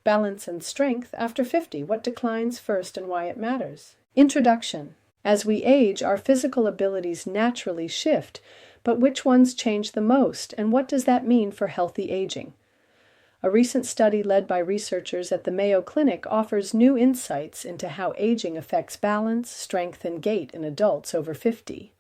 Balance and strength after 50. What declines first and why it matters. Introduction. As we age, our physical abilities naturally shift, but which ones change the most, and what does that mean for healthy aging? A recent study led by researchers at the Mayo Clinic offers new insights into how aging affects balance, strength, and gait in adults over 50.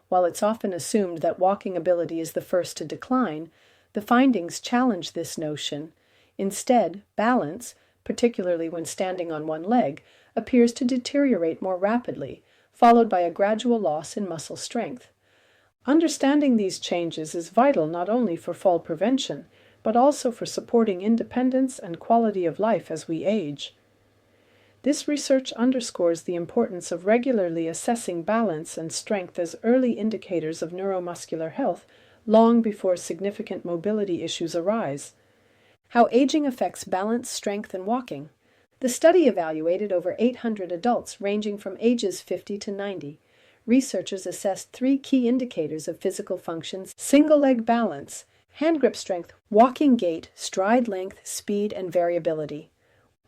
While it's often assumed that walking ability is the first to decline, the findings challenge this notion. Instead, balance, particularly when standing on one leg, appears to deteriorate more rapidly, followed by a gradual loss in muscle strength. Understanding these changes is vital not only for fall prevention, but also for supporting independence and quality of life as we age. This research underscores the importance of regularly assessing balance and strength as early indicators of neuromuscular health long before significant mobility issues arise. How aging affects balance, strength, and walking. The study evaluated over 800 adults ranging from ages 50 to 90. Researchers assessed 3 key indicators of physical functions: single-leg balance, hand grip strength, walking gait, stride length, speed, and variability.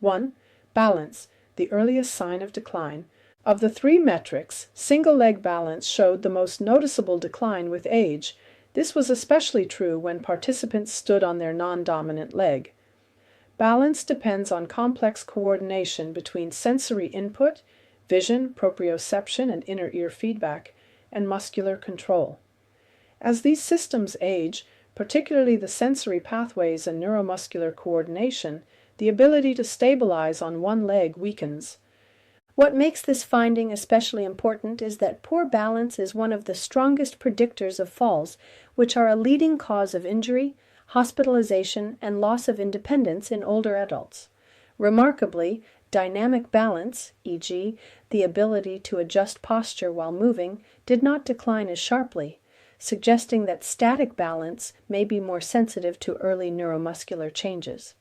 1. Balance, the earliest sign of decline. Of the 3 metrics, single-leg balance showed the most noticeable decline with age. This was especially true when participants stood on their non-dominant leg. Balance depends on complex coordination between sensory input, vision, proprioception, and inner ear feedback, and muscular control. As these systems age, particularly the sensory pathways and neuromuscular coordination, the ability to stabilize on one leg weakens. What makes this finding especially important is that poor balance is one of the strongest predictors of falls, which are a leading cause of injury, hospitalization, and loss of independence in older adults. Remarkably, dynamic balance, e.g., the ability to adjust posture while moving, did not decline as sharply, suggesting that static balance may be more sensitive to early neuromuscular changes.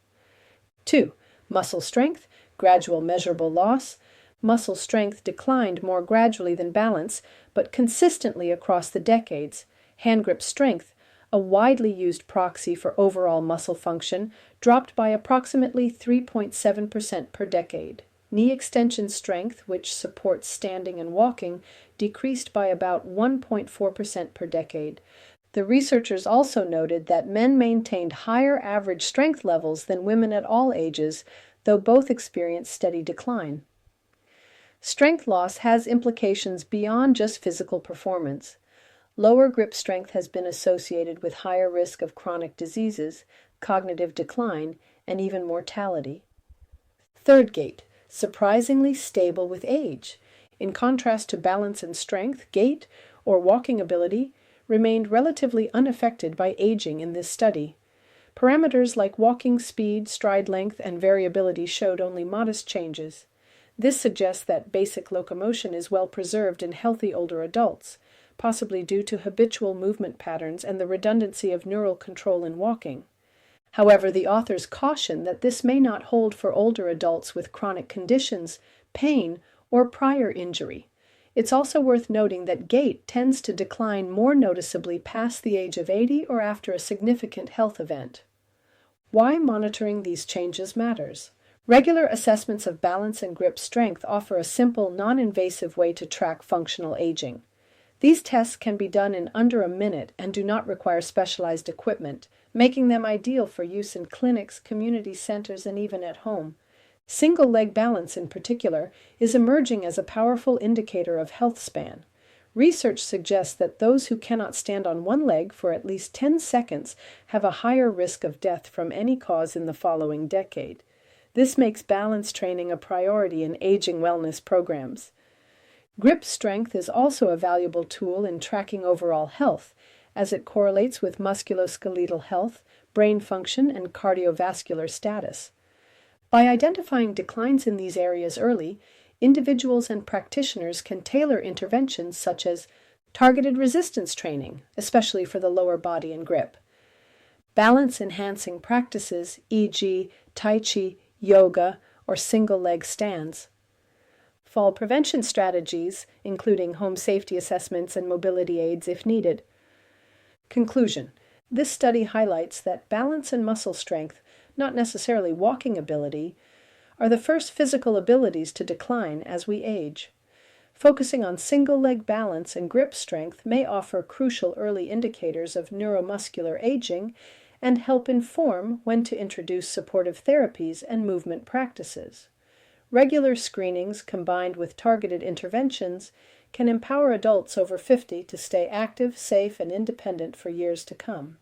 2. Muscle strength, gradual measurable loss. Muscle strength declined more gradually than balance, but consistently across the decades. Hand grip strength, a widely used proxy for overall muscle function, dropped by approximately 3.7% per decade. Knee extension strength, which supports standing and walking, decreased by about 1.4% per decade. The researchers also noted that men maintained higher average strength levels than women at all ages, though both experienced steady decline. Strength loss has implications beyond just physical performance. Lower grip strength has been associated with higher risk of chronic diseases, cognitive decline, and even mortality. 3rd, gait, surprisingly stable with age. In contrast to balance and strength, gait, or walking ability, remained relatively unaffected by aging in this study. Parameters like walking speed, stride length, and variability showed only modest changes. This suggests that basic locomotion is well preserved in healthy older adults, possibly due to habitual movement patterns and the redundancy of neural control in walking. However, the authors caution that this may not hold for older adults with chronic conditions, pain, or prior injury. It's also worth noting that gait tends to decline more noticeably past the age of 80 or after a significant health event. Why monitoring these changes matters. Regular assessments of balance and grip strength offer a simple, non-invasive way to track functional aging. These tests can be done in under a minute and do not require specialized equipment, making them ideal for use in clinics, community centers, and even at home. Single-leg balance, in particular, is emerging as a powerful indicator of health span. Research suggests that those who cannot stand on one leg for at least 10 seconds have a higher risk of death from any cause in the following decade. This makes balance training a priority in aging wellness programs. Grip strength is also a valuable tool in tracking overall health, as it correlates with musculoskeletal health, brain function, and cardiovascular status. By identifying declines in these areas early, individuals and practitioners can tailor interventions such as targeted resistance training, especially for the lower body and grip, balance-enhancing practices, e.g., Tai Chi, yoga, or single-leg stands, fall prevention strategies, including home safety assessments and mobility aids if needed. Conclusion. This study highlights that balance and muscle strength, not necessarily walking ability, are the first physical abilities to decline as we age. Focusing on single-leg balance and grip strength may offer crucial early indicators of neuromuscular aging and help inform when to introduce supportive therapies and movement practices. Regular screenings combined with targeted interventions can empower adults over 50 to stay active, safe, and independent for years to come.